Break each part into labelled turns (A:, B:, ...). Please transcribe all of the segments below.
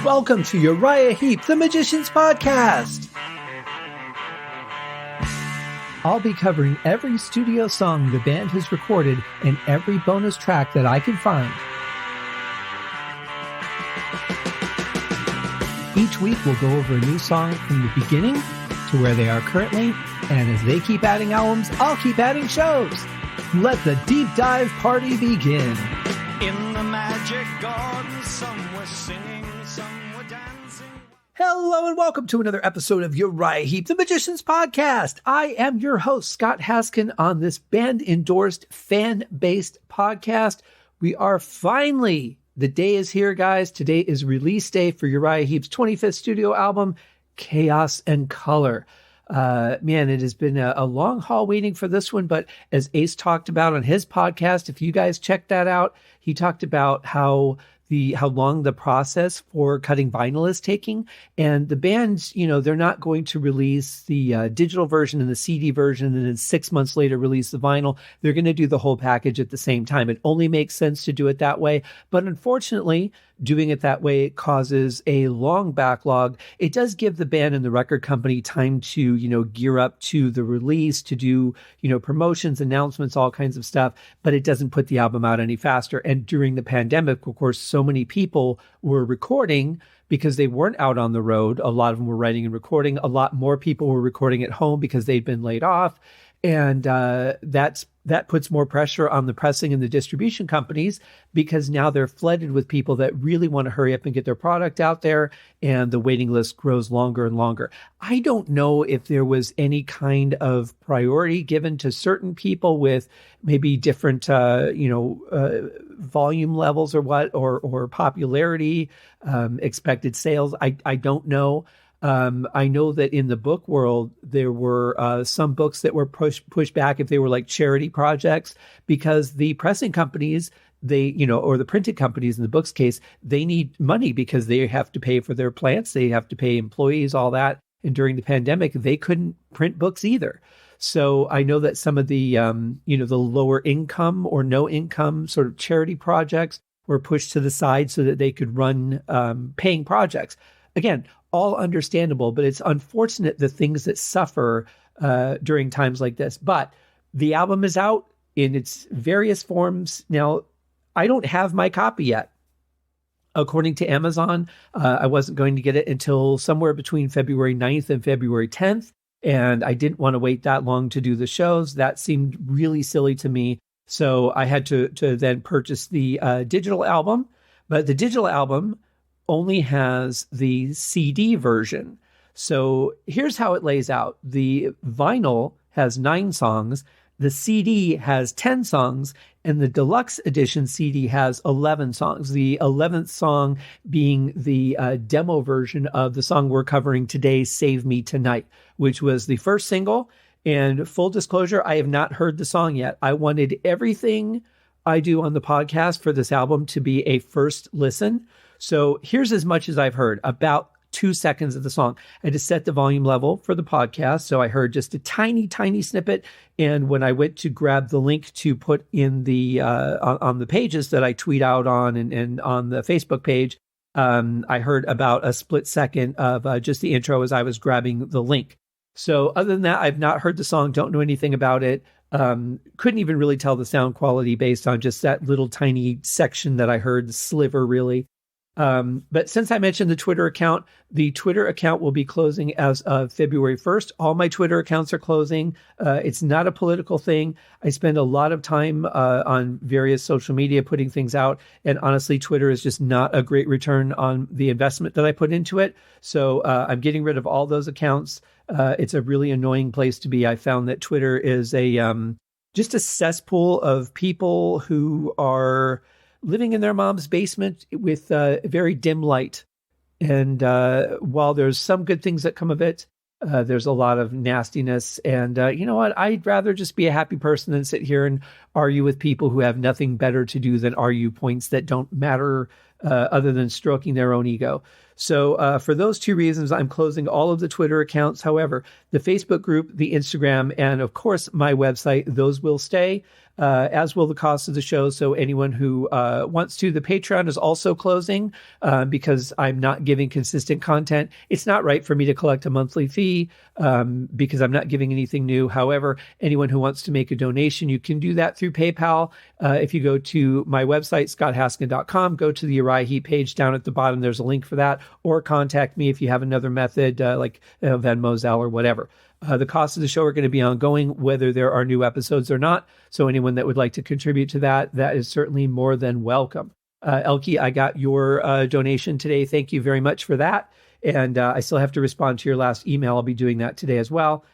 A: Welcome to Uriah Heep, the Magician's Podcast. I'll be covering every studio song the band has recorded and every bonus track that I can find. Each week we'll go over a new song from the beginning to where they are currently, and as they keep adding albums, I'll keep adding shows. Let the deep dive party begin.
B: In the magic garden, some were singing, some were dancing.
A: Hello and welcome to another episode of Uriah Heep, the Magician's Podcast. I am your host, Scott Haskin, on this band-endorsed, fan-based podcast. We are finally, the day is here, guys. Today is release day for Uriah Heep's 25th studio album, Chaos and Color. Man, it has been a long haul waiting for this one, but as Ace talked about on his podcast, if you guys check that out, he talked about how long the process for cutting vinyl is taking. And the bands, they're not going to release the digital version and the CD version and then 6 months later release the vinyl. They're going to do the whole package at the same time. It only makes sense to do it that way. But unfortunately, doing it that way causes a long backlog. It does give the band and the record company time to, gear up to the release, to do, promotions, announcements, all kinds of stuff, but it doesn't put the album out any faster. And during the pandemic, of course, so many people were recording because they weren't out on the road. A lot of them were writing and recording. A lot more people were recording at home because they'd been laid off. And that puts more pressure on the pressing and the distribution companies because now they're flooded with people that really want to hurry up and get their product out there, and the waiting list grows longer and longer. I don't know if there was any kind of priority given to certain people with maybe different, volume levels or what, or popularity, expected sales. I don't know. I know that in the book world, there were some books that were pushed back if they were like charity projects, because the pressing companies, or the printed companies in the book's case, they need money because they have to pay for their plants. They have to pay employees, all that. And during the pandemic, they couldn't print books either. So I know that some of the, the lower income or no income sort of charity projects were pushed to the side so that they could run paying projects. Again, all understandable, but it's unfortunate the things that suffer during times like this. But the album is out in its various forms. Now, I don't have my copy yet. According to Amazon, I wasn't going to get it until somewhere between February 9th and February 10th. And I didn't want to wait that long to do the shows. That seemed really silly to me. So I had to then purchase the digital album. But the digital album only has the CD version. So here's how it lays out. The vinyl has 9 songs, the CD has 10 songs, and the deluxe edition CD has 11 songs. The 11th song being the demo version of the song we're covering today, Save Me Tonight, which was the first single. And full disclosure, I have not heard the song yet. I wanted everything I do on the podcast for this album to be a first listen. So here's as much as I've heard, about 2 seconds of the song. I just set the volume level for the podcast, so I heard just a tiny, tiny snippet. And when I went to grab the link to put in the on the pages that I tweet out on and on the Facebook page, I heard about a split second of just the intro as I was grabbing the link. So other than that, I've not heard the song, don't know anything about it. Couldn't even really tell the sound quality based on just that little tiny section that I heard, the sliver really. But since I mentioned the Twitter account will be closing as of February 1st. All my Twitter accounts are closing. It's not a political thing. I spend a lot of time on various social media putting things out. And honestly, Twitter is just not a great return on the investment that I put into it. So I'm getting rid of all those accounts. It's a really annoying place to be. I found that Twitter is just a cesspool of people who are living in their mom's basement with very dim light. And while there's some good things that come of it, there's a lot of nastiness. And you know what? I'd rather just be a happy person than sit here and argue with people who have nothing better to do than argue points that don't matter other than stroking their own ego. So for those two reasons, I'm closing all of the Twitter accounts. However, the Facebook group, the Instagram, and of course, my website, those will stay, as will the cost of the show. So anyone who wants to, the Patreon is also closing because I'm not giving consistent content. It's not right for me to collect a monthly fee because I'm not giving anything new. However, anyone who wants to make a donation, you can do that through PayPal. If you go to my website, scotthaskin.com, go to the Uriah Heep page down at the bottom. There's a link for that. Or contact me if you have another method like Venmo, Zelle, or whatever. The costs of the show are going to be ongoing, whether there are new episodes or not. So anyone that would like to contribute to that, that is certainly more than welcome. Elkie, I got your donation today. Thank you very much for that. And I still have to respond to your last email. I'll be doing that today as well,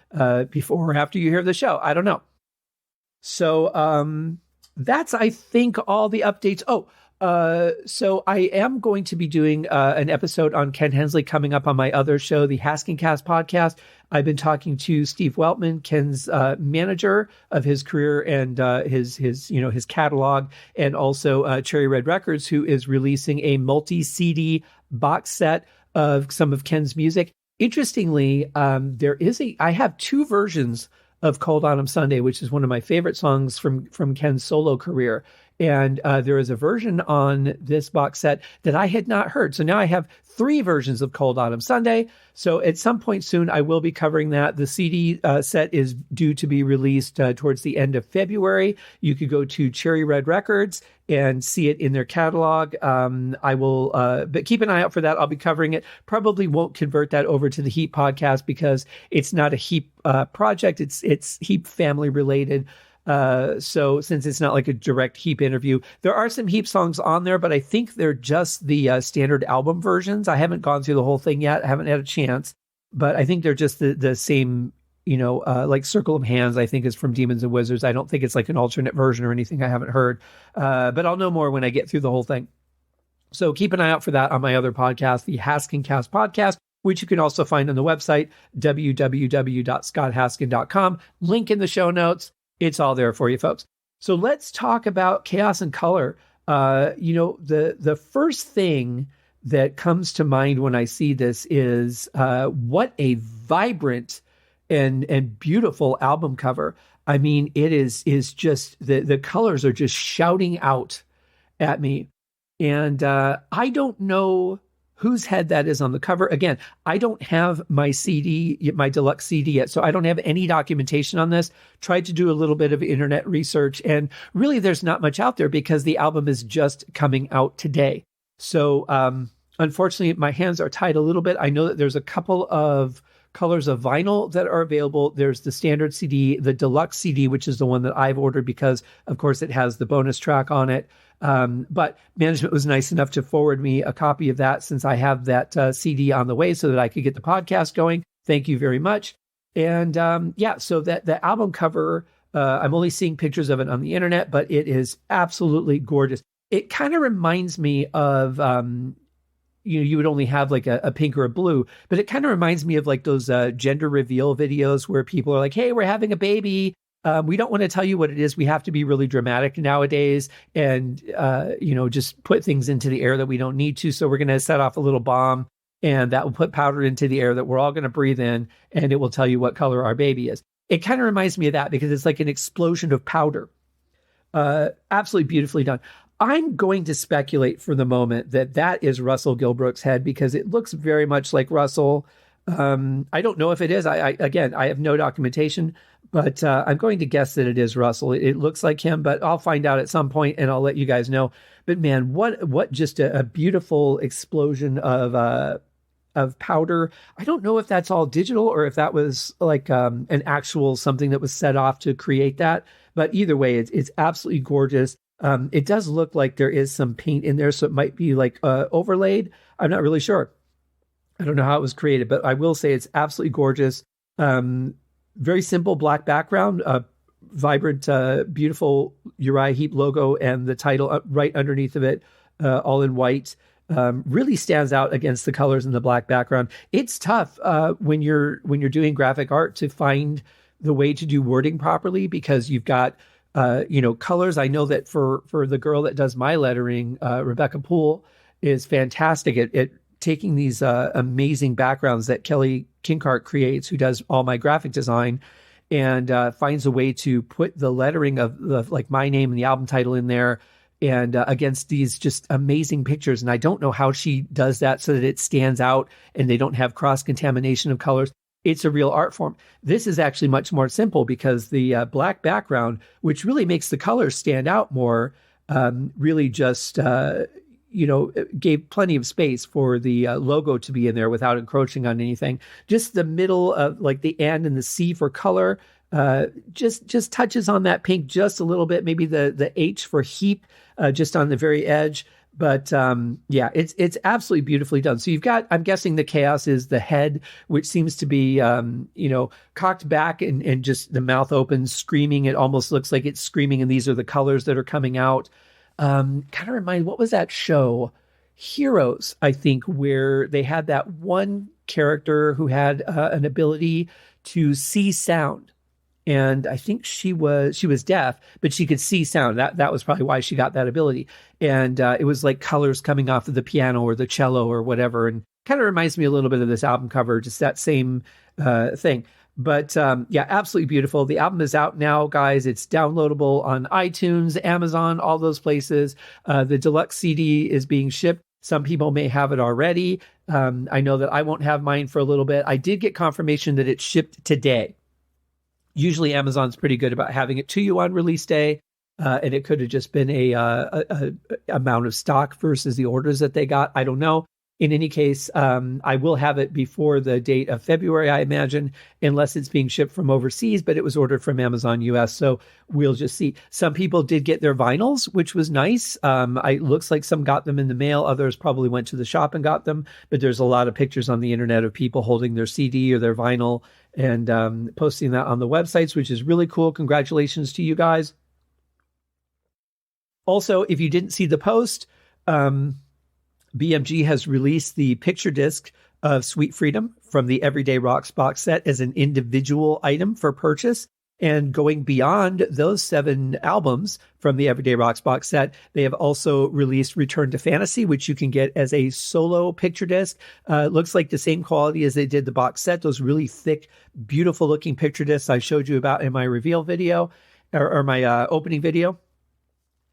A: before or after you hear the show. I don't know. So that's, I think, all the updates. So I am going to be doing an episode on Ken Hensley coming up on my other show, the Haskincast podcast. I've been talking to Steve Weltman, Ken's manager of his career and his catalog, and also Cherry Red Records, who is releasing a multi-CD box set of some of Ken's music. Interestingly, I have two versions of Cold Autumn Sunday, which is one of my favorite songs from Ken's solo career. And there is a version on this box set that I had not heard. So now I have three versions of Cold Autumn Sunday. So at some point soon, I will be covering that. The CD set is due to be released towards the end of February. You could go to Cherry Red Records and see it in their catalog. I will, but keep an eye out for that. I'll be covering it. Probably won't convert that over to the Heap podcast because it's not a Heap project. It's Heap family related. So since it's not like a direct Heap interview, there are some Heap songs on there, but I think they're just the standard album versions. I haven't gone through the whole thing yet. I haven't had a chance, but I think they're just the same, like Circle of Hands, I think is from Demons and Wizards. I don't think it's like an alternate version or anything I haven't heard. But I'll know more when I get through the whole thing. So keep an eye out for that on my other podcast, the Haskincast podcast, which you can also find on the website, www.scotthaskin.com. Link in the show notes. It's all there for you, folks. So let's talk about Chaos and Color. The first thing that comes to mind when I see this is what a vibrant and beautiful album cover. I mean, it is just the colors are just shouting out at me. And I don't know whose head that is on the cover. Again, I don't have my CD, my deluxe CD yet, so I don't have any documentation on this. Tried to do a little bit of internet research, and really there's not much out there because the album is just coming out today. So unfortunately, my hands are tied a little bit. I know that there's a couple of colors of vinyl that are available. There's the standard CD, the deluxe CD, which is the one that I've ordered because, of course, it has the bonus track on it. But management was nice enough to forward me a copy of that since I have that CD on the way so that I could get the podcast going. Thank you very much. And so that the album cover, I'm only seeing pictures of it on the internet, but it is absolutely gorgeous. It kind of reminds me of, you would only have like a pink or a blue, but it kind of reminds me of like those gender reveal videos where people are like, hey, we're having a baby. We don't want to tell you what it is. We have to be really dramatic nowadays and, just put things into the air that we don't need to. So we're going to set off a little bomb and that will put powder into the air that we're all going to breathe in, and it will tell you what color our baby is. It kind of reminds me of that because it's like an explosion of powder. Absolutely beautifully done. I'm going to speculate for the moment that is Russell Gilbrook's head because it looks very much like Russell. I don't know if it is. I have no documentation, but I'm going to guess that it is Russell. It looks like him, but I'll find out at some point and I'll let you guys know. But man, what just a beautiful explosion of powder. I don't know if that's all digital or if that was like an actual something that was set off to create that. But either way, it's absolutely gorgeous. It does look like there is some paint in there, so it might be like overlaid. I'm not really sure. I don't know how it was created, but I will say it's absolutely gorgeous. Very simple black background, vibrant, beautiful Uriah Heep logo, and the title right underneath of it, all in white. Really stands out against the colors in the black background. It's tough when you're doing graphic art to find the way to do wording properly because you've got colors. I know that for the girl that does my lettering, Rebecca Poole, is fantastic at taking these amazing backgrounds that Kelly Kinkart creates, who does all my graphic design, and finds a way to put the lettering of like my name and the album title in there, and against these just amazing pictures. And I don't know how she does that so that it stands out and they don't have cross-contamination of colors. It's a real art form. This is actually much more simple because the black background, which really makes the colors stand out more, really just, gave plenty of space for the logo to be in there without encroaching on anything. Just the middle of like the N and the C for color, just touches on that pink just a little bit, maybe the H for heap, just on the very edge. But it's absolutely beautifully done. So you've got, I'm guessing the chaos is the head, which seems to be, cocked back and just the mouth open, screaming. It almost looks like it's screaming, and these are the colors that are coming out. Kind of remind, what was that show? Heroes, I think, where they had that one character who had an ability to see sound. And I think she was deaf, but she could see sound. That was probably why she got that ability. And it was like colors coming off of the piano or the cello or whatever. And kind of reminds me a little bit of this album cover, just that same thing. But absolutely beautiful. The album is out now, guys. It's downloadable on iTunes, Amazon, all those places. The deluxe CD is being shipped. Some people may have it already. I know that I won't have mine for a little bit. I did get confirmation that it's shipped today. Usually Amazon's pretty good about having it to you on release day. And it could have just been a amount of stock versus the orders that they got. I don't know. In any case, I will have it before the date of February, I imagine, unless it's being shipped from overseas, but it was ordered from Amazon US. So we'll just see. Some people did get their vinyls, which was nice. It looks like some got them in the mail. Others probably went to the shop and got them. But there's a lot of pictures on the internet of people holding their CD or their vinyl and posting that on the websites, which is really cool. Congratulations to you guys. Also, if you didn't see the post, BMG has released the picture disc of Sweet Freedom from the Everyday Rocks box set as an individual item for purchase. And going beyond those 7 albums from the Everyday Rocks box set, they have also released Return to Fantasy, which you can get as a solo picture disc. It looks like the same quality as they did the box set. Those really thick, beautiful looking picture discs I showed you about in my reveal video or my opening video.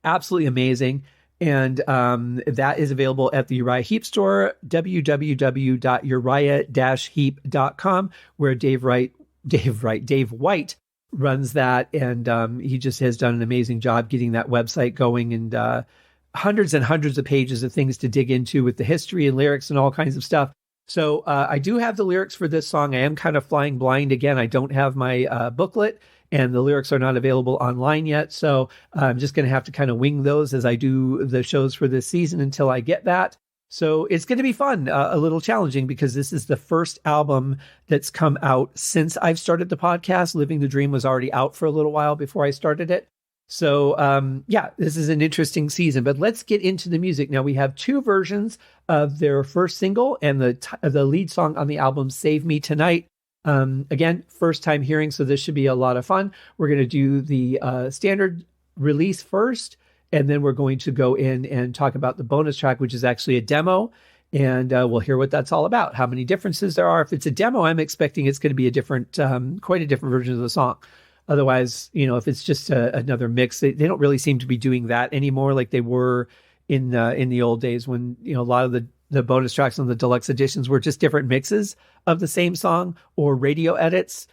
A: Absolutely amazing. And that is available at the Uriah Heep store, www.uriah-heep.com, where Dave White runs that. And he just has done an amazing job getting that website going, and hundreds and hundreds of pages of things to dig into with the history and lyrics and all kinds of stuff. So I do have the lyrics for this song. I am kind of flying blind again. I don't have my booklet, and the lyrics are not available online yet. So I'm just going to have to kind of wing those as I do the shows for this season until I get that. So it's going to be fun, a little challenging, because this is the first album that's come out since I've started the podcast. Living the Dream was already out for a little while before I started it. So this is an interesting season, but let's get into the music. Now we have 2 versions of their first single and the lead song on the album, Save Me Tonight. Again, first time hearing, so this should be a lot of fun. We're going to do the standard release first, and then we're going to go in and talk about the bonus track, which is actually a demo, and we'll hear what that's all about, how many differences there are. If it's a demo, I'm expecting it's going to be a different, quite a different version of the song. Otherwise, if it's just another mix, they don't really seem to be doing that anymore like they were in the old days when, a lot of the bonus tracks on the deluxe editions were just different mixes of the same song or radio edits,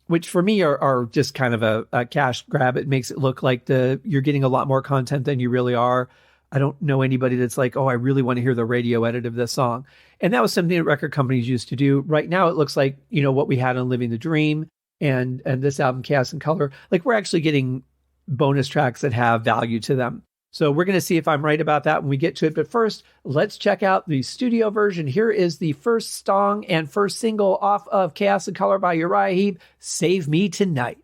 A: which for me are just kind of a cash grab. It makes it look like you're getting a lot more content than you really are. I don't know anybody that's like, oh, I really want to hear the radio edit of this song. And that was something that record companies used to do. Right now, it looks like, what we had on Living the Dream and this album, Chaos and Color, like we're actually getting bonus tracks that have value to them. So we're going to see if I'm right about that when we get to it. But first, let's check out the studio version. Here is the first song and first single off of Chaos and Color by Uriah Heep, Save Me Tonight.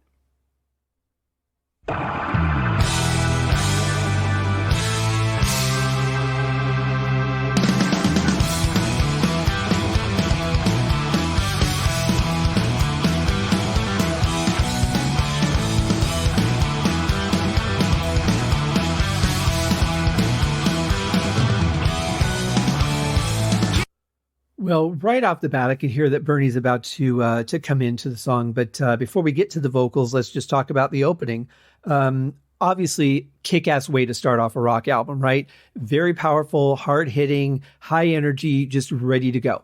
A: Well, right off the bat, I can hear that Bernie's about to come into the song. But before we get to the vocals, let's just talk about the opening. Obviously, kick-ass way to start off a rock album, right? Very powerful, hard-hitting, high energy, just ready to go.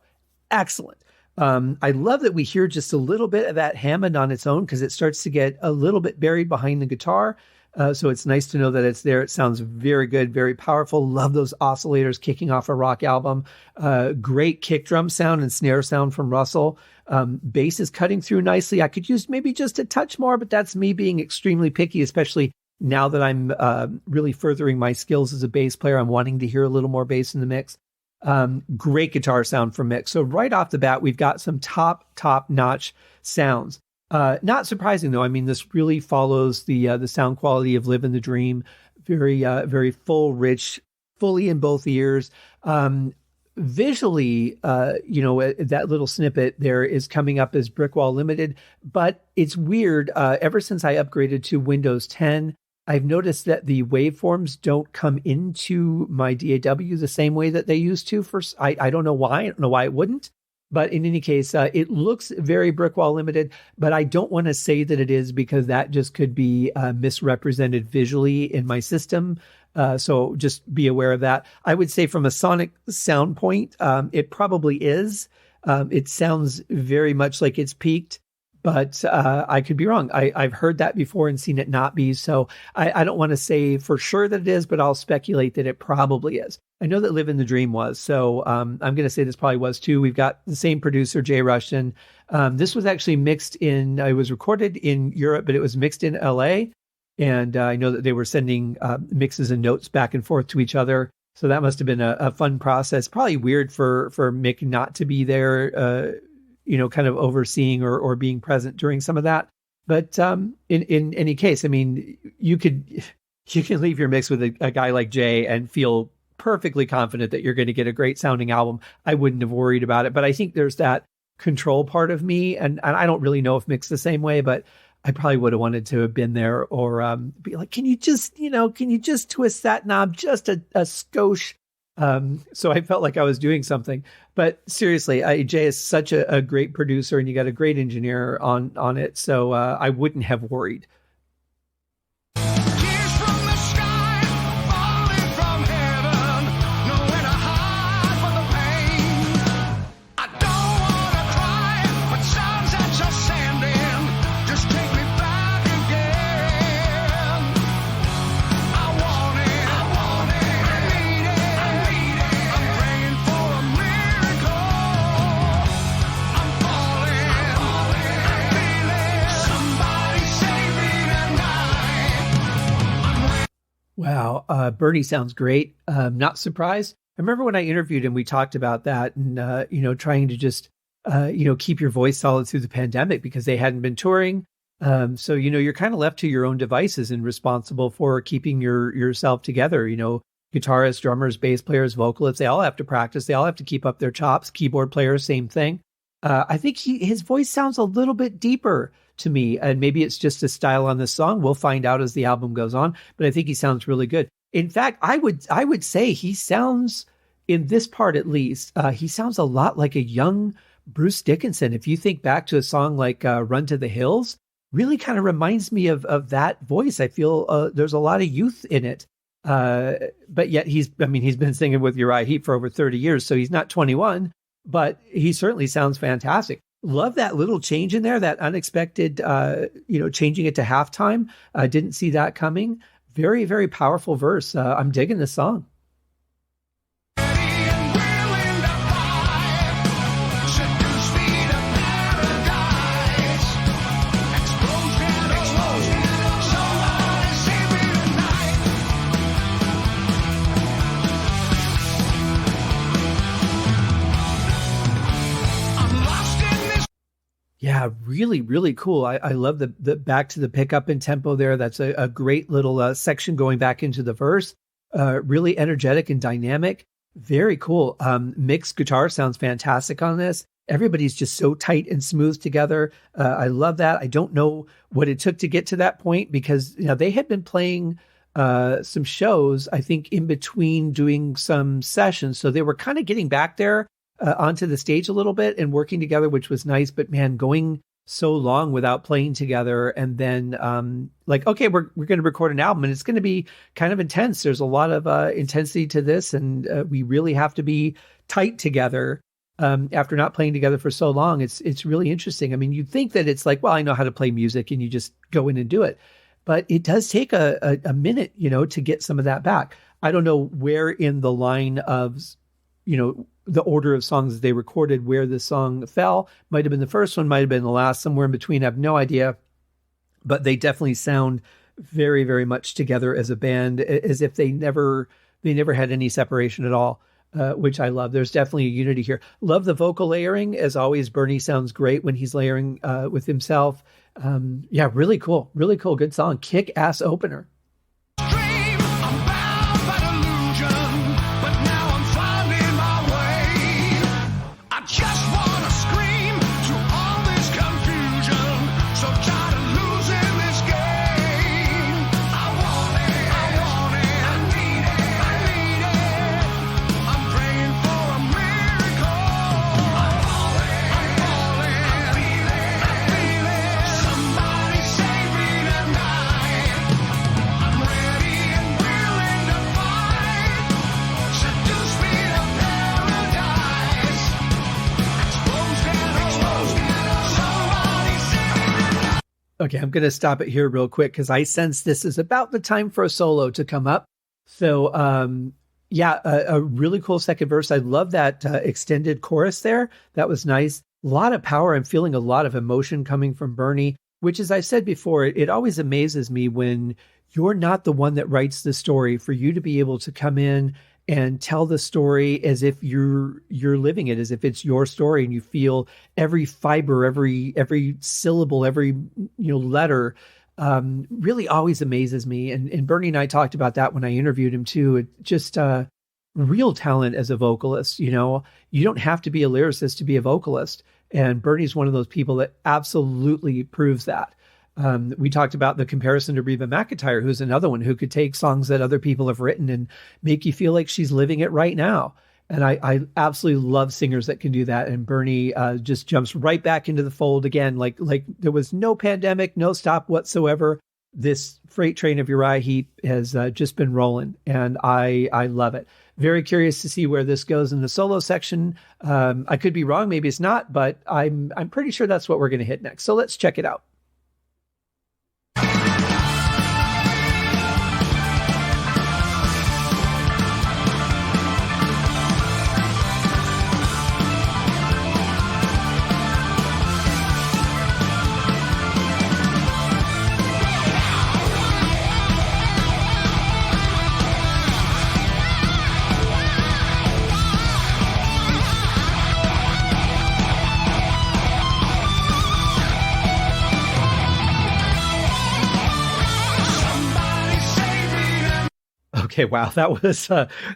A: Excellent. I love that we hear just a little bit of that Hammond on its own because it starts to get a little bit buried behind the guitar. So it's nice to know that it's there. It sounds very good, very powerful. Love those oscillators kicking off a rock album. Great kick drum sound and snare sound from Russell. Bass is cutting through nicely. I could use maybe just a touch more, but that's me being extremely picky, especially now that I'm really furthering my skills as a bass player. I'm wanting to hear a little more bass in the mix. Great guitar sound from Mick. So right off the bat, we've got some top notch sounds. Not surprising though. I mean, this really follows the sound quality of Livin' the Dream. Very full, rich, fully in both ears. Visually, that little snippet there is coming up as Brickwall Limited, but it's weird. Ever since I upgraded to Windows 10, I've noticed that the waveforms don't come into my DAW the same way that they used to. I don't know why. I don't know why it wouldn't. But in any case, it looks very Brickwall Limited, but I don't want to say that it is because that just could be misrepresented visually in my system. So just be aware of that. I would say from a sonic sound point, it probably is. It sounds very much like it's peaked, but I could be wrong. I've heard that before and seen it not be. So I don't want to say for sure that it is, but I'll speculate that it probably is. I know that Livin' the Dream was, so I'm going to say this probably was too. We've got the same producer, Jay Rushton. This was actually it was recorded in Europe, but it was mixed in LA. And I know that they were sending mixes and notes back and forth to each other. So that must have been a fun process. Probably weird for Mick not to be there, kind of overseeing or being present during some of that. But in any case, I mean, you can leave your mix with a guy like Jay and feel perfectly confident that you're going to get a great sounding album. I wouldn't have worried about it, but I think there's that control part of me. And I don't really know if Mick's the same way, but I probably would have wanted to have been there or be like, can you just twist that knob just a skosh? So I felt like I was doing something, but seriously, Jay is such a great producer and you got a great engineer on it. So I wouldn't have worried. Wow. Bernie sounds great. Not surprised. I remember when I interviewed him, we talked about that and, trying to just, keep your voice solid through the pandemic because they hadn't been touring. So, you're kind of left to your own devices and responsible for keeping yourself together. Guitarists, drummers, bass players, vocalists, they all have to practice. They all have to keep up their chops. Keyboard players, same thing. I think his voice sounds a little bit deeper to me, and maybe it's just a style on this song. We'll find out as the album goes on, but I think he sounds really good. In fact, I would say he sounds, in this part at least, he sounds a lot like a young Bruce Dickinson. If you think back to a song like Run to the Hills, really kind of reminds me of that voice. I feel there's a lot of youth in it. But yet he's been singing with Uriah Heep for over 30 years, so he's not 21, but he certainly sounds fantastic. Love that little change in there, that unexpected, changing it to halftime. I didn't see that coming. Very, very powerful verse. I'm digging this song. Yeah, really, really cool. I love the back to the pickup and tempo there. That's a great little section going back into the verse. Really energetic and dynamic. Very cool. Mick's guitar sounds fantastic on this. Everybody's just so tight and smooth together. I love that. I don't know what it took to get to that point because they had been playing some shows, I think, in between doing some sessions. So they were kind of getting back there. onto the stage a little bit and working together, which was nice. But man, going so long without playing together, and then okay, we're going to record an album, and it's going to be kind of intense. There's a lot of intensity to this, and we really have to be tight together. After not playing together for so long, it's really interesting. I mean, you'd think that it's like, well, I know how to play music, and you just go in and do it. But it does take a minute, to get some of that back. I don't know where in the line of, the order of songs that they recorded, where the song fell. Might have been the first one, might have been the last, somewhere in between. I have no idea. But they definitely sound very, very much together as a band, as if they never had any separation at all, which I love. There's definitely a unity here. Love the vocal layering. As always, Bernie sounds great when he's layering with himself. Really cool. Really cool. Good song. Kick-ass opener.
B: I'm bound by delusion, but now I'm finding my way. I just wanna scream through all this confusion, so tired of losing this game. I want it, I need it, I'm praying for a miracle. I'm falling, I feel it, somebody save me tonight. I'm ready and willing to fight. Seduce me to paradise. Exposed and somebody save me.
A: Okay, I'm going to stop it here real quick because I sense this is about the time for a solo to come up. So, a really cool second verse. I love that extended chorus there. That was nice. A lot of power. I'm feeling a lot of emotion coming from Bernie, which, as I said before, it always amazes me when you're not the one that writes the story, for you to be able to come in and tell the story as if you're living it, as if it's your story, and you feel every fiber, every syllable, every letter. Really always amazes me. And Bernie and I talked about that when I interviewed him too. It just real talent as a vocalist. You don't have to be a lyricist to be a vocalist. And Bernie's one of those people that absolutely proves that. We talked about the comparison to Reba McEntire, who's another one who could take songs that other people have written and make you feel like she's living it right now. And I absolutely love singers that can do that. And Bernie just jumps right back into the fold again. Like there was no pandemic, no stop whatsoever. This freight train of Uriah Heep has just been rolling, and I love it. Very curious to see where this goes in the solo section. I could be wrong, maybe it's not, but I'm pretty sure that's what we're going to hit next. So let's check it out. Okay, wow, that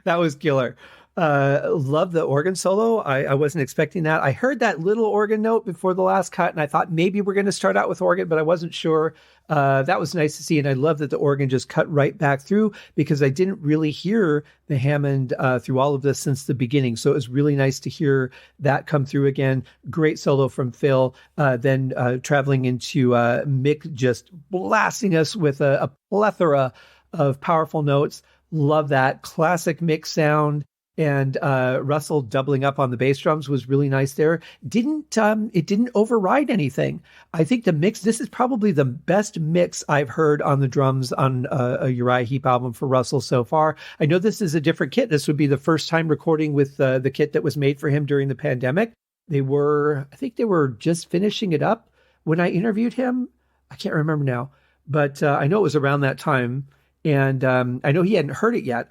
A: was killer. Love the organ solo. I wasn't expecting that. I heard that little organ note before the last cut, and I thought maybe we're going to start out with organ, but I wasn't sure. That was nice to see, and I love that the organ just cut right back through, because I didn't really hear the Hammond through all of this since the beginning. So it was really nice to hear that come through again. Great solo from Phil. Then traveling into Mick, just blasting us with a plethora of powerful notes. Love that classic Mick sound, and Russell doubling up on the bass drums was really nice there. It didn't override anything. I think the mix, this is probably the best mix I've heard on the drums on a Uriah Heep album for Russell so far. I know this is a different kit. This would be the first time recording with the kit that was made for him during the pandemic. I think they were just finishing it up when I interviewed him. I can't remember now, but I know it was around that time. And I know he hadn't heard it yet.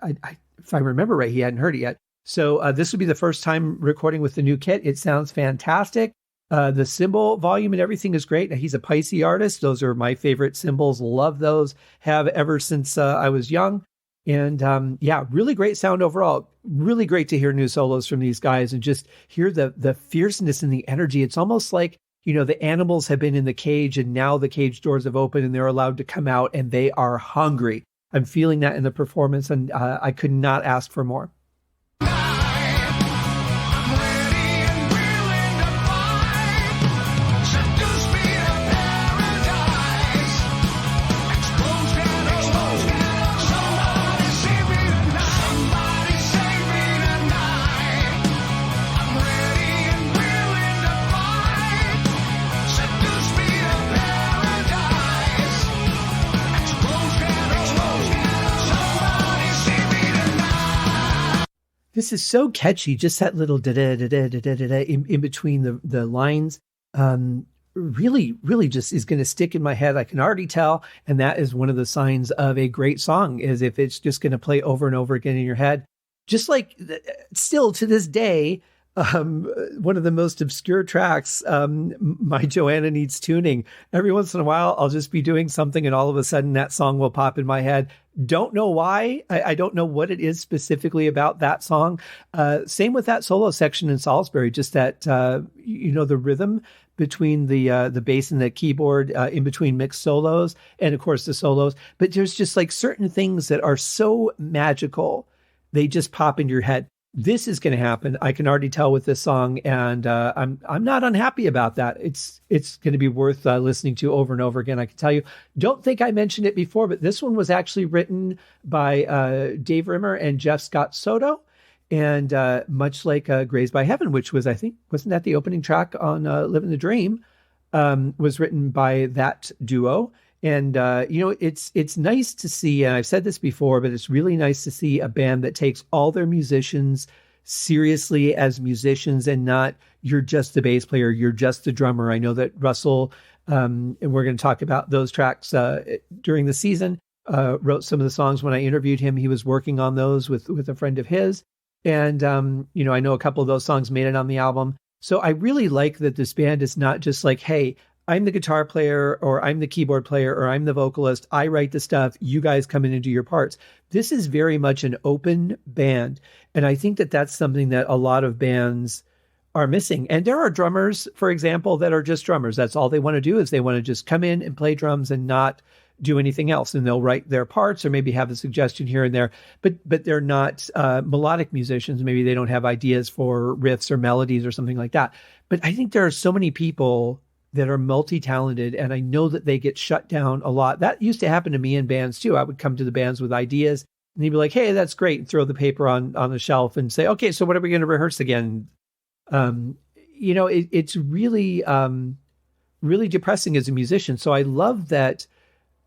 A: If I remember right, he hadn't heard it yet. So this would be the first time recording with the new kit. It sounds fantastic. The cymbal volume and everything is great. Now, he's a Pisces artist. Those are my favorite cymbals. Love those. Have ever since I was young. And really great sound overall. Really great to hear new solos from these guys and just hear the fierceness and the energy. It's almost like, the animals have been in the cage, and now the cage doors have opened and they're allowed to come out, and they are hungry. I'm feeling that in the performance, and I could not ask for more.
B: I'm ready
A: This is so catchy. Just that little da da da da da da da in between the lines. Really, really just is going to stick in my head. I can already tell. And that is one of the signs of a great song, is if it's just going to play over and over again in your head. Just like still to this day, one of the most obscure tracks, My Joanna Needs Tuning. Every once in a while, I'll just be doing something and all of a sudden that song will pop in my head. Don't know why. I don't know what it is specifically about that song. Same with that solo section in Salisbury, just that, the rhythm between the bass and the keyboard, in between mixed solos, and of course the solos. But there's just like certain things that are so magical, they just pop into your head. This is going to happen. I can already tell with this song, and I'm not unhappy about that. It's going to be worth listening to over and over again. I can tell you. Don't think I mentioned it before, but this one was actually written by Dave Rimmer and Jeff Scott Soto, and much like "Grazed by Heaven," which was, I think, wasn't that the opening track on "Living the Dream," was written by that duo. And, it's nice to see, and I've said this before, but it's really nice to see a band that takes all their musicians seriously as musicians, and not, you're just the bass player, you're just the drummer. I know that Russell, and we're going to talk about those tracks during the season, wrote some of the songs. When I interviewed him, he was working on those with a friend of his. And, I know a couple of those songs made it on the album. So I really like that this band is not just like, hey, I'm the guitar player, or I'm the keyboard player, or I'm the vocalist. I write the stuff. You guys come in and do your parts. This is very much an open band. And I think that that's something that a lot of bands are missing. And there are drummers, for example, that are just drummers. That's all they want to do, is they want to just come in and play drums and not do anything else. And they'll write their parts or maybe have a suggestion here and there, but they're not melodic musicians. Maybe they don't have ideas for riffs or melodies or something like that. But I think there are so many people that are multi-talented, and I know that they get shut down a lot. That used to happen to me in bands too. I would come to the bands with ideas, and they'd be like, "Hey, that's great," and throw the paper on the shelf and say, "Okay, so what are we going to rehearse again?" It's really, really depressing as a musician. So I love that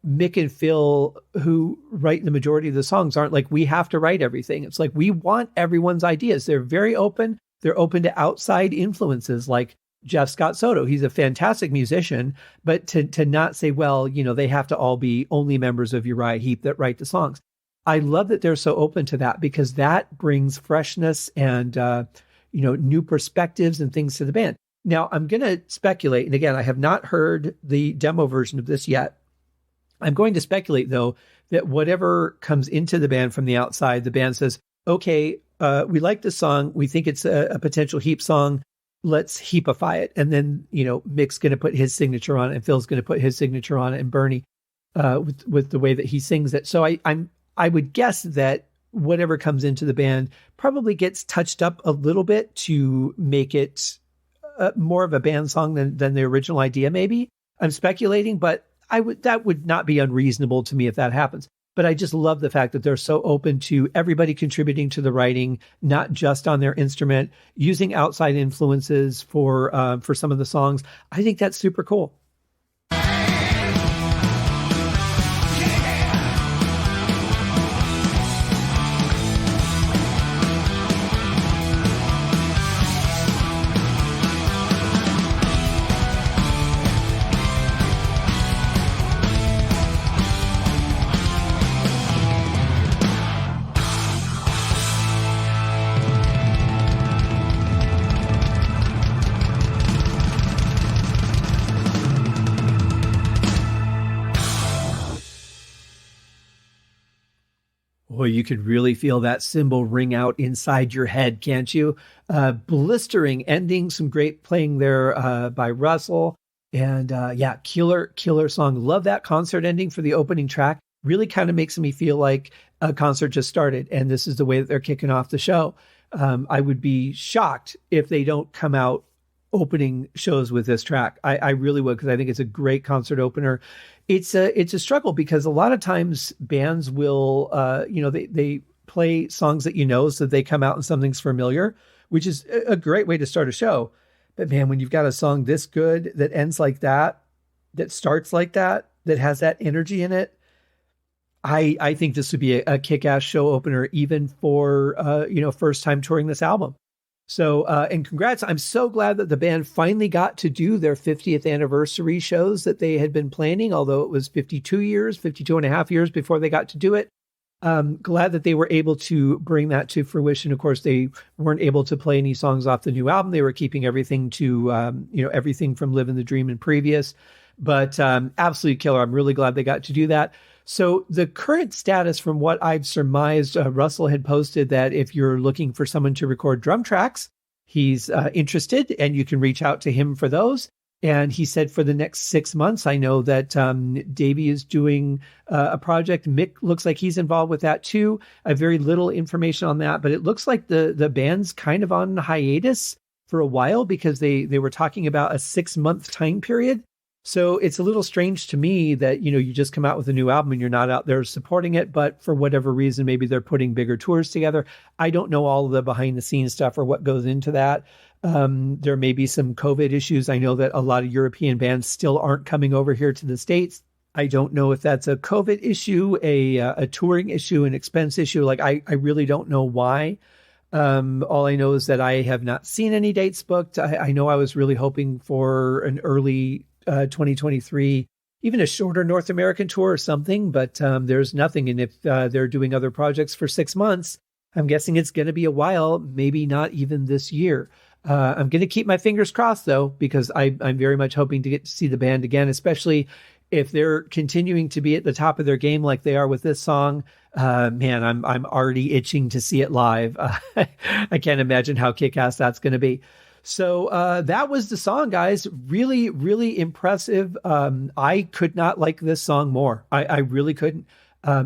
A: Mick and Phil, who write the majority of the songs, aren't like, we have to write everything. It's like, we want everyone's ideas. They're very open. They're open to outside influences, like Jeff Scott Soto. He's a fantastic musician, but to not say, well, they have to all be only members of Uriah Heep that write the songs. I love that they're so open to that, because that brings freshness and, new perspectives and things to the band. Now, I'm going to speculate, and again, I have not heard the demo version of this yet. I'm going to speculate, though, that whatever comes into the band from the outside, the band says, okay, we like this song. We think it's a potential Heep song. Let's Heapify it. And then, Mick's going to put his signature on it, and Phil's going to put his signature on it, and Bernie with the way that he sings it. So I would guess that whatever comes into the band probably gets touched up a little bit to make it more of a band song than the original idea, maybe. I'm speculating, but that would not be unreasonable to me if that happens. But I just love the fact that they're so open to everybody contributing to the writing, not just on their instrument, using outside influences for some of the songs. I think that's super cool. Boy, you could really feel that cymbal ring out inside your head, can't you? Blistering ending, some great playing there by Russell. And killer song. Love that concert ending for the opening track. Really kind of makes me feel like a concert just started, and this is the way that they're kicking off the show. I would be shocked if they don't come out opening shows with this track. I really would, because I think it's a great concert opener. It's a struggle, because a lot of times bands will, they play songs that so they come out and something's familiar, which is a great way to start a show. But man, when you've got a song this good that ends like that starts like that has that energy in it, I think this would be a kick-ass show opener, even for first time touring this album. So and congrats! I'm so glad that the band finally got to do their 50th anniversary shows that they had been planning. Although it was 52 and a half years before they got to do it. Glad that they were able to bring that to fruition. Of course, they weren't able to play any songs off the new album. They were keeping everything to everything from Living the Dream and previous. But absolutely killer. I'm really glad they got to do that. So the current status, from what I've surmised, Russell had posted that if you're looking for someone to record drum tracks, he's interested, and you can reach out to him for those. And he said for the next 6 months, I know that Davey is doing a project. Mick looks like he's involved with that too. I have very little information on that, but it looks like the band's kind of on hiatus for a while, because they were talking about a 6-month time period. So it's a little strange to me that, you just come out with a new album and you're not out there supporting it, but for whatever reason, maybe they're putting bigger tours together. I don't know all of the behind the scenes stuff or what goes into that. There may be some COVID issues. I know that a lot of European bands still aren't coming over here to the States. I don't know if that's a COVID issue, a touring issue, an expense issue. Like, I really don't know why. All I know is that I have not seen any dates booked. I know I was really hoping for an early 2023, even a shorter North American tour or something, but there's nothing. And if they're doing other projects for 6 months, I'm guessing it's going to be a while, maybe not even this year. I'm going to keep my fingers crossed, though, because I'm very much hoping to get to see the band again, especially if they're continuing to be at the top of their game like they are with this song. Man, I'm already itching to see it live. I can't imagine how kick-ass that's going to be. So that was the song, guys. Really, really impressive. I could not like this song more. I really couldn't.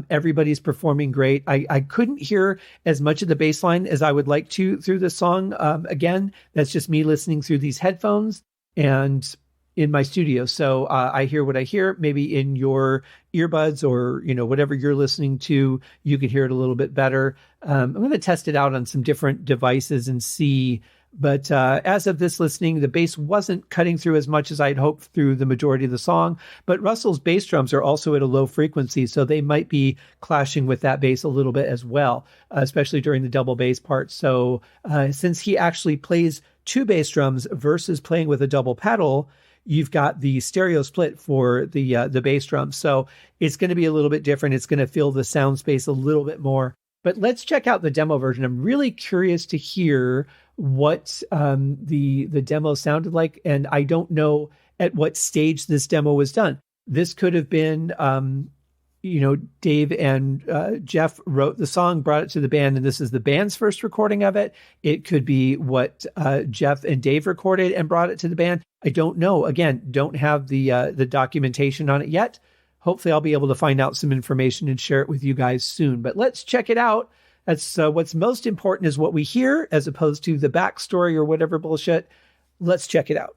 A: Everybody's performing great. I couldn't hear as much of the bass line as I would like to through the song. Again, that's just me listening through these headphones and in my studio. So I hear what I hear. Maybe in your earbuds or, whatever you're listening to, you could hear it a little bit better. I'm going to test it out on some different devices and see. But as of this listening, the bass wasn't cutting through as much as I'd hoped through the majority of the song. But Russell's bass drums are also at a low frequency, so they might be clashing with that bass a little bit as well, especially during the double bass part. So since he actually plays 2 bass drums versus playing with a double pedal, you've got the stereo split for the bass drums. So it's going to be a little bit different. It's going to fill the sound space a little bit more. But let's check out the demo version. I'm really curious to hear what the demo sounded like, and I don't know at what stage this demo was done. This could have been, Dave and Jeff wrote the song, brought it to the band, and this is the band's first recording of it. It could be what Jeff and Dave recorded and brought it to the band. I don't know. Again, don't have the documentation on it yet. Hopefully I'll be able to find out some information and share it with you guys soon. But let's check it out. That's what's most important is what we hear as opposed to the backstory or whatever bullshit. Let's check it out.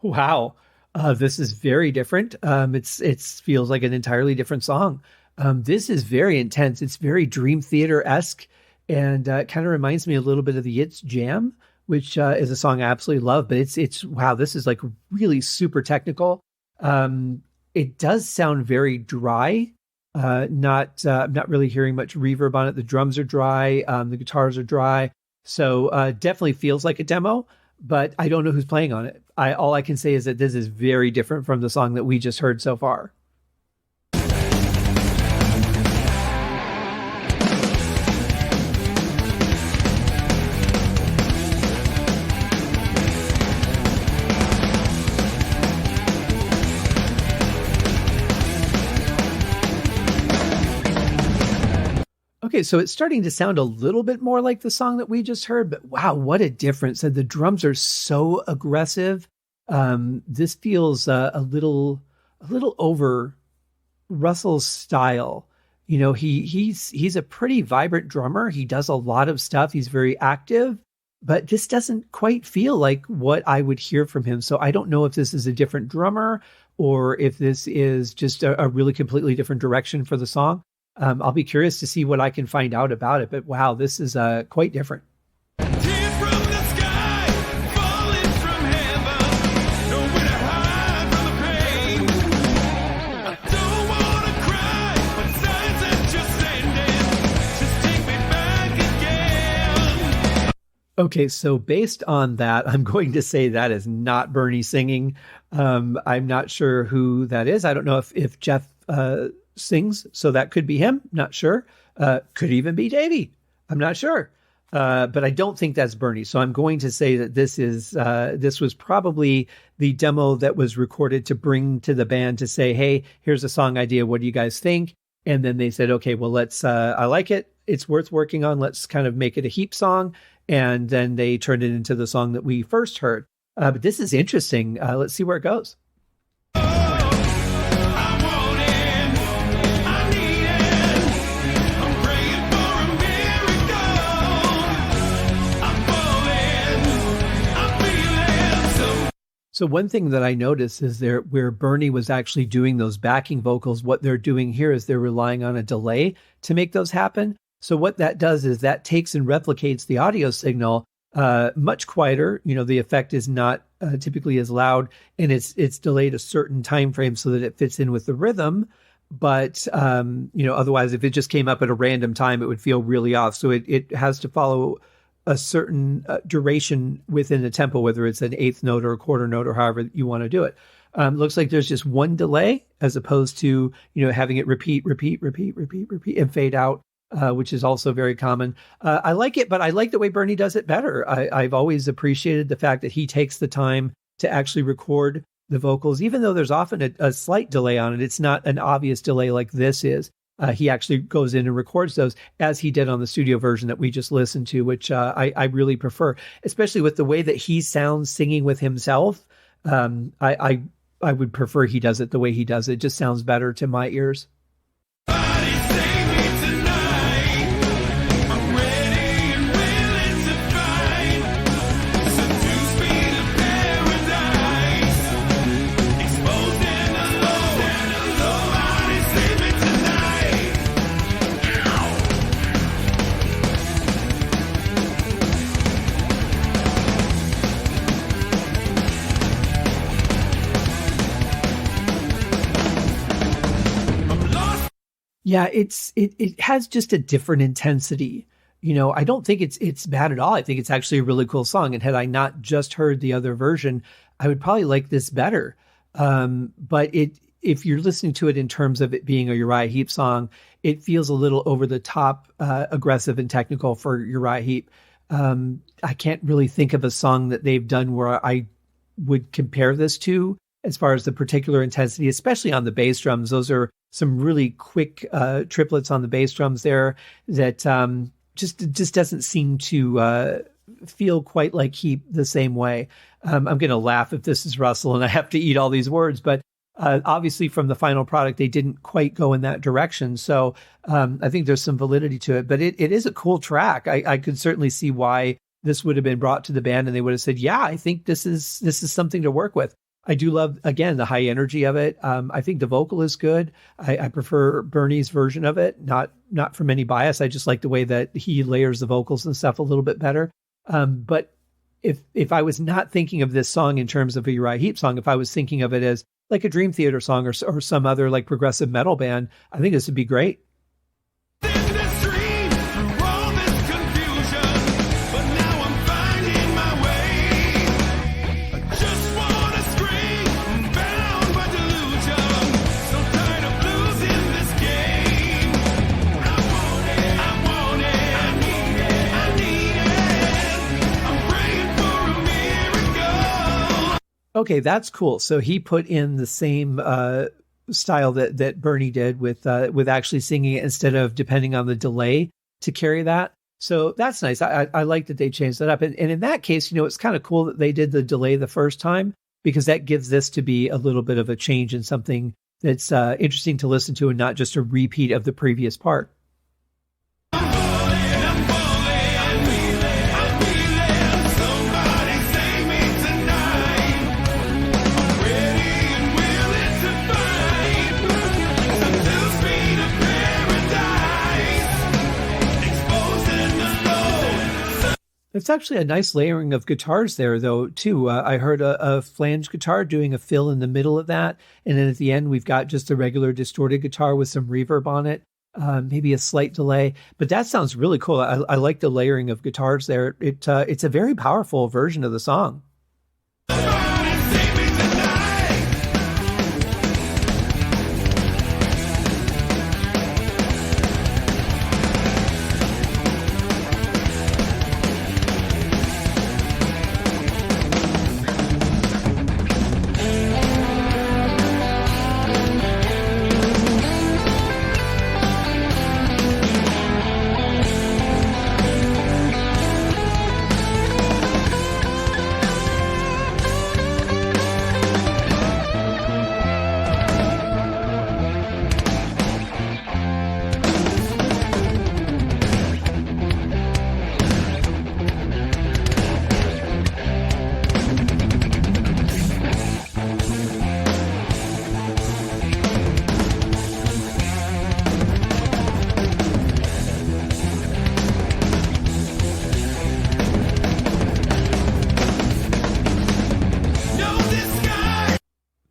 A: Wow. This is very different. It feels like an entirely different song. This is very intense. It's very Dream Theater-esque, and kind of reminds me a little bit of the It's Jam, which is a song I absolutely love. But it's wow, this is like really super technical. It does sound very dry. Not really hearing much reverb on it. The drums are dry. The guitars are dry. So definitely feels like a demo. But I don't know who's playing on it. All I can say is that this is very different from the song that we just heard so far. Okay, so it's starting to sound a little bit more like the song that we just heard, but wow, what a difference. And the drums are so aggressive. This feels a little over Russell's style. He's a pretty vibrant drummer. He does a lot of stuff. He's very active. but this doesn't quite feel like what I would hear from him. So I don't know if this is a different drummer or if this is just a really completely different direction for the song. I'll be curious to see what I can find out about it. But wow, this is quite different. Okay, so based on that, I'm going to say that is not Bernie singing. I'm not sure who that is. I don't know if Jeff sings, so that could be him. Not sure. Could even be Davey. I'm not sure. But I don't think that's Bernie. So I'm going to say that this was probably the demo that was recorded to bring to the band to say, hey, here's a song idea. What do you guys think? And then they said, okay, well, I like it. It's worth working on. Let's kind of make it a Heep song. And then they turned it into the song that we first heard. But this is interesting. Let's see where it goes. So one thing that I noticed is where Bernie was actually doing those backing vocals, what they're doing here is they're relying on a delay to make those happen. So what that does is that takes and replicates the audio signal much quieter. The effect is not typically as loud, and it's delayed a certain time frame so that it fits in with the rhythm. But otherwise, if it just came up at a random time, it would feel really off. So it has to follow a certain duration within the tempo, whether it's an eighth note or a quarter note or however you want to do it. Looks like there's just one delay as opposed to having it repeat, and fade out. Which is also very common. I like it, but I like the way Bernie does it better. I've always appreciated the fact that he takes the time to actually record the vocals, even though there's often a slight delay on it. It's not an obvious delay like this is. He actually goes in and records those as he did on the studio version that we just listened to, which I really prefer, especially with the way that he sounds singing with himself. I would prefer he does it the way he does it. It just sounds better to my ears. Yeah, it has just a different intensity. I don't think it's bad at all. I think it's actually a really cool song. And had I not just heard the other version, I would probably like this better. But if you're listening to it in terms of it being a Uriah Heep song, it feels a little over the top, aggressive and technical for Uriah Heep. I can't really think of a song that they've done where I would compare this to as far as the particular intensity, especially on the bass drums. Those are some really quick triplets on the bass drums there that just doesn't seem to feel quite like Heep the same way. I'm going to laugh if this is Russell and I have to eat all these words, but obviously from the final product, they didn't quite go in that direction. So I think there's some validity to it, but it is a cool track. I could certainly see why this would have been brought to the band and they would have said, yeah, I think this is something to work with. I do love, again, the high energy of it. I think the vocal is good. I prefer Bernie's version of it, not from any bias. I just like the way that he layers the vocals and stuff a little bit better. But if I was not thinking of this song in terms of a Uriah Heep song, if I was thinking of it as like a Dream Theater song or some other like progressive metal band, I think this would be great. Okay, that's cool. So he put in the same style that Bernie did with actually singing it instead of depending on the delay to carry that. So that's nice. I like that they changed that up. And in that case, it's kind of cool that they did the delay the first time because that gives this to be a little bit of a change in something that's interesting to listen to and not just a repeat of the previous part. It's actually a nice layering of guitars there, though, too. I heard a flange guitar doing a fill in the middle of that. And then at the end, we've got just a regular distorted guitar with some reverb on it, maybe a slight delay. But that sounds really cool. I like the layering of guitars there. It's a very powerful version of the song.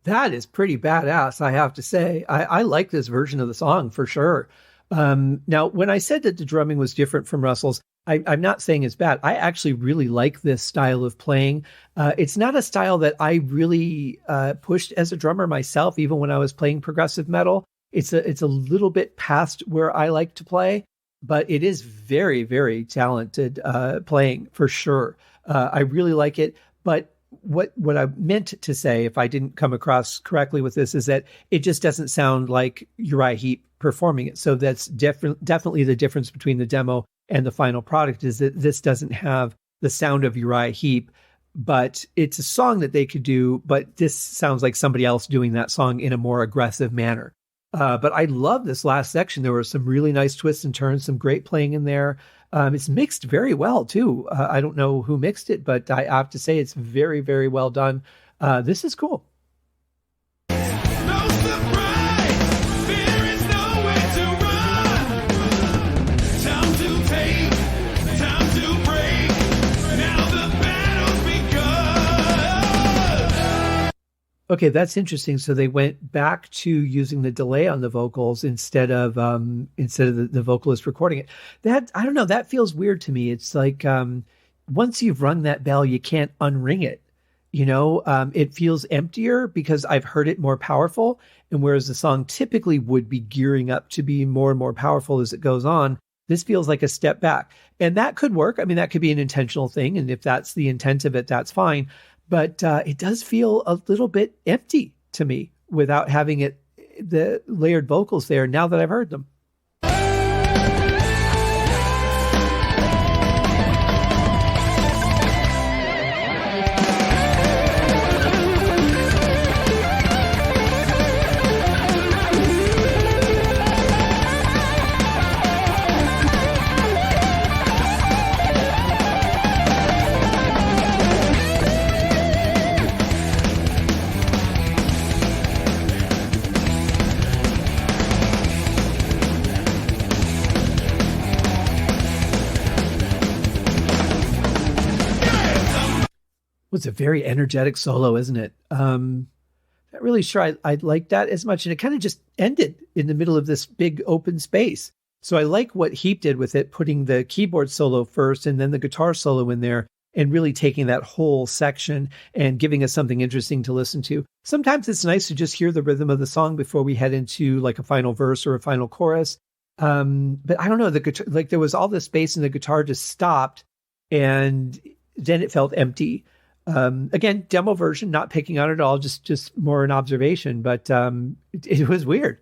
A: That is pretty badass, I have to say. I like this version of the song for sure. Now, when I said that the drumming was different from Russell's, I'm not saying it's bad. I actually really like this style of playing. It's not a style that I really pushed as a drummer myself, even when I was playing progressive metal. It's a little bit past where I like to play, but it is very, very talented playing for sure. I really like it, but what I meant to say, if I didn't come across correctly with this, is that it just doesn't sound like Uriah Heep performing it. So that's definitely the difference between the demo and the final product, is that this doesn't have the sound of Uriah Heep, but it's a song that they could do, but this sounds like somebody else doing that song in a more aggressive manner. But I love this last section. There were some really nice twists and turns, some great playing in there. It's mixed very well, too. I don't know who mixed it, but I have to say it's very, very well done. This is cool.
B: No surprise, there is nowhere to run. Time to take, time to break. Now the battle's begun.
A: Okay, that's interesting. So they went back to using the delay on the vocals instead of the vocalist recording it. That, I don't know, that feels weird to me. It's like once you've rung that bell, you can't unring it. You know, it feels emptier because I've heard it more powerful. And whereas the song typically would be gearing up to be more and more powerful as it goes on, this feels like a step back. And that could work. I mean, that could be an intentional thing. And if that's the intent of it, that's fine. But it does feel a little bit empty to me without having the layered vocals there now that I've heard them. It's a very energetic solo, isn't it? Not really sure I'd like that as much. And it kind of just ended in the middle of this big open space. So I like what Heap did with it, putting the keyboard solo first and then the guitar solo in there and really taking that whole section and giving us something interesting to listen to. Sometimes it's nice to just hear the rhythm of the song before we head into like a final verse or a final chorus. But I don't know, the guitar, like there was all this space and the guitar just stopped and then it felt empty. Again, demo version, not picking on it at all, just more an observation, but it was weird.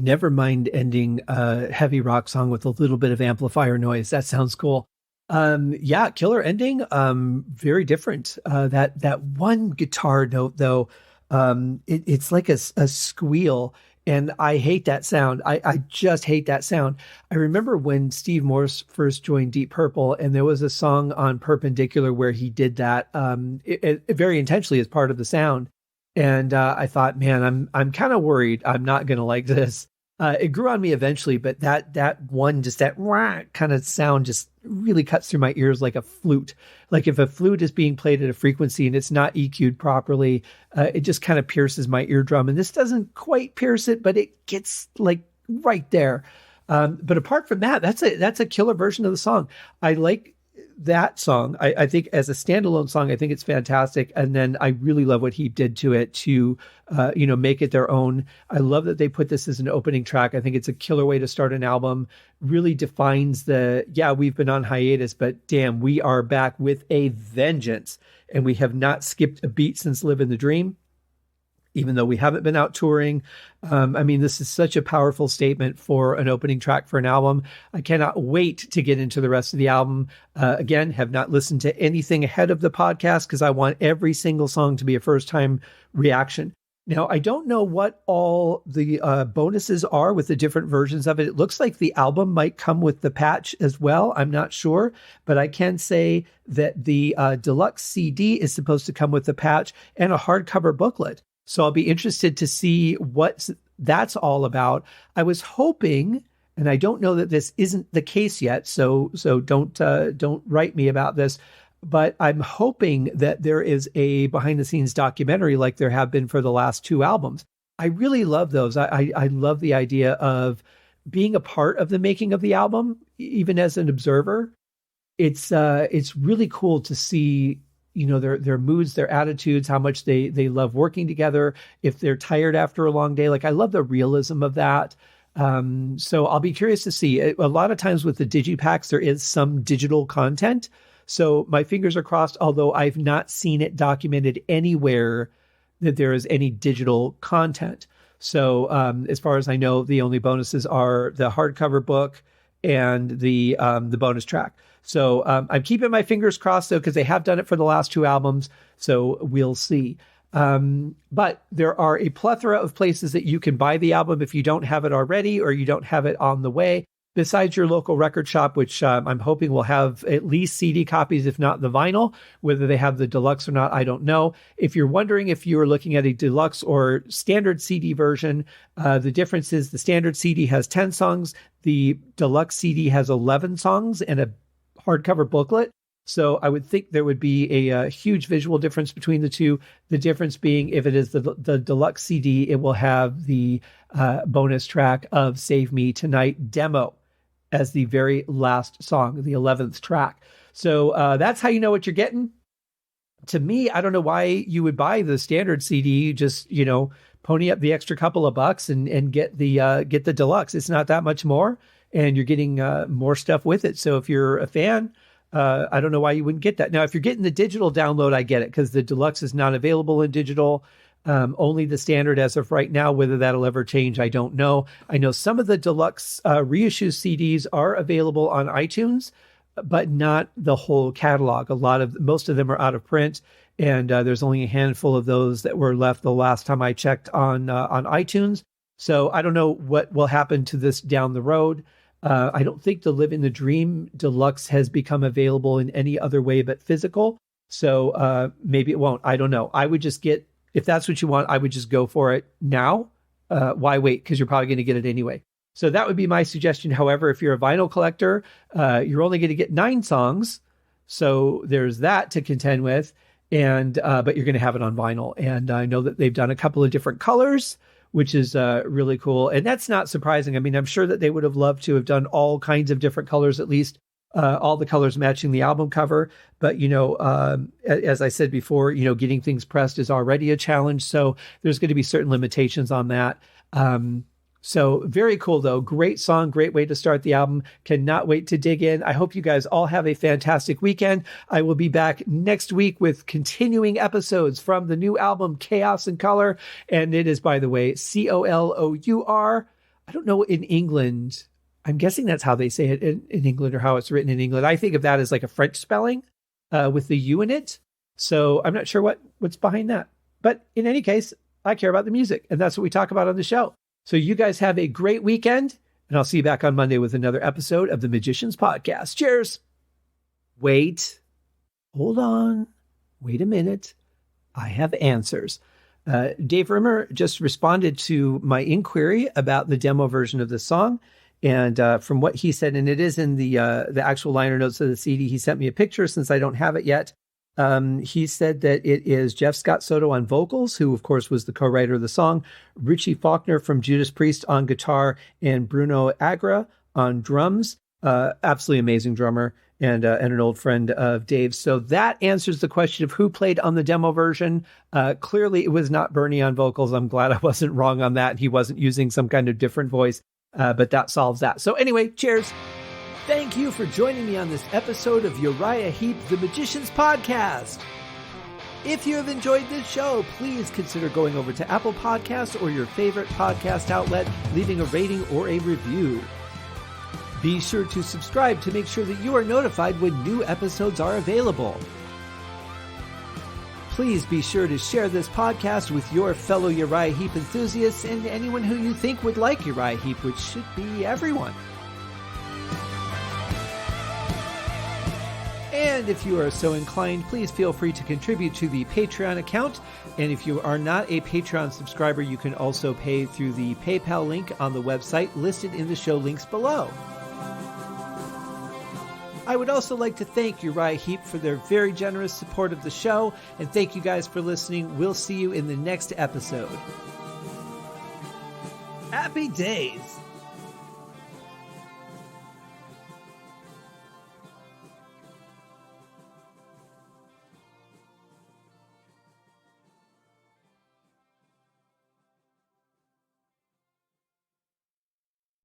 A: never mind ending a heavy rock song with a little bit of amplifier noise. That sounds cool. Yeah, killer ending. Very different. That one guitar note though, it's like a squeal, and I hate that sound. I just hate that sound. I remember when Steve Morse first joined Deep Purple, and there was a song on Perpendicular where he did that, it very intentionally as part of the sound. And I thought, man, I'm kind of worried I'm not going to like this. It grew on me eventually, but that one, just that kind of sound just really cuts through my ears like a flute. Like if a flute is being played at a frequency and it's not EQ'd properly, it just kind of pierces my eardrum. And this doesn't quite pierce it, but it gets like right there. But apart from that, that's a killer version of the song. I like that song. I think as a standalone song, I think it's fantastic. And then I really love what Heep did to it to, make it their own. I love that they put this as an opening track. I think it's a killer way to start an album. Really defines we've been on hiatus, but damn, we are back with a vengeance. And we have not skipped a beat since Livin' the Dream, even though we haven't been out touring. This is such a powerful statement for an opening track for an album. I cannot wait to get into the rest of the album. Again, have not listened to anything ahead of the podcast because I want every single song to be a first-time reaction. Now, I don't know what all the bonuses are with the different versions of it. It looks like the album might come with the patch as well. I'm not sure, but I can say that the deluxe CD is supposed to come with the patch and a hardcover booklet. So I'll be interested to see what that's all about. I was hoping, and I don't know that this isn't the case yet, so don't write me about this, but I'm hoping that there is a behind the scenes documentary like there have been for the last two albums. I really love those. I love the idea of being a part of the making of the album, even as an observer. It's really cool to see their moods, their attitudes, how much they love working together, if they're tired after a long day. Like, I love the realism of that. So I'll be curious to see. A lot of times with the digipacks, there is some digital content. So my fingers are crossed, although I've not seen it documented anywhere that there is any digital content. So as far as I know, the only bonuses are the hardcover book and the bonus track. So I'm keeping my fingers crossed, though, because they have done it for the last two albums. So we'll see. But there are a plethora of places that you can buy the album if you don't have it already or you don't have it on the way, besides your local record shop, which I'm hoping will have at least CD copies, if not the vinyl. Whether they have the deluxe or not, I don't know. If you're wondering if you're looking at a deluxe or standard CD version, the difference is the standard CD has 10 songs. The deluxe CD has 11 songs and a hardcover booklet. So I would think there would be a huge visual difference between the two. The difference being, if it is the deluxe CD, it will have the bonus track of Save Me Tonight demo as the very last song, the 11th track. So that's how you know what you're getting. To me, I don't know why you would buy the standard CD. Just, pony up the extra couple of bucks and get the deluxe. It's not that much more, and you're getting more stuff with it. So if you're a fan, I don't know why you wouldn't get that. Now, if you're getting the digital download, I get it, because the deluxe is not available in digital. Only the standard as of right now. Whether that'll ever change, I don't know. I know some of the deluxe reissue CDs are available on iTunes, but not the whole catalog. Most of them are out of print, and there's only a handful of those that were left the last time I checked on iTunes. So I don't know what will happen to this down the road. I don't think the Livin' the Dream Deluxe has become available in any other way but physical. So maybe it won't. I don't know. I would just get, if that's what you want, I would just go for it now. Why wait? Because you're probably going to get it anyway. So that would be my suggestion. However, if you're a vinyl collector, you're only going to get 9 songs. So there's that to contend with. But you're going to have it on vinyl. And I know that they've done a couple of different colors, which is really cool. And that's not surprising. I mean, I'm sure that they would have loved to have done all kinds of different colors, at least all the colors matching the album cover. But, as I said before, getting things pressed is already a challenge. So there's going to be certain limitations on that. So very cool, though. Great song. Great way to start the album. Cannot wait to dig in. I hope you guys all have a fantastic weekend. I will be back next week with continuing episodes from the new album, Chaos in Color. And it is, by the way, COLOUR. I don't know in England. I'm guessing that's how they say it in England or how it's written in England. I think of that as like a French spelling with the U in it. So I'm not sure what's behind that. But in any case, I care about the music, and that's what we talk about on the show. So you guys have a great weekend, and I'll see you back on Monday with another episode of the Magicians Podcast. Cheers. Wait. Hold on. Wait a minute. I have answers. Dave Rimmer just responded to my inquiry about the demo version of the song. And from what he said, and it is in the actual liner notes of the CD, he sent me a picture since I don't have it yet. He said that it is Jeff Scott Soto on vocals, who of course was the co-writer of the song, Richie Faulkner from Judas Priest on guitar, and Bruno Agra on drums. Absolutely amazing drummer and an old friend of Dave's. So that answers the question of who played on the demo version. Clearly it was not Bernie on vocals. I'm glad I wasn't wrong on that. He wasn't using some kind of different voice, but that solves that. So anyway, cheers. Thank you for joining me on this episode of Uriah Heep, the Magicians Podcast. If you have enjoyed this show, please consider going over to Apple Podcasts or your favorite podcast outlet, leaving a rating or a review. Be sure to subscribe to make sure that you are notified when new episodes are available. Please be sure to share this podcast with your fellow Uriah Heep enthusiasts and anyone who you think would like Uriah Heep, which should be everyone. And if you are so inclined, please feel free to contribute to the Patreon account. And if you are not a Patreon subscriber, you can also pay through the PayPal link on the website listed in the show links below. I would also like to thank Uriah Heep for their very generous support of the show, and thank you guys for listening. We'll see you in the next episode. Happy days!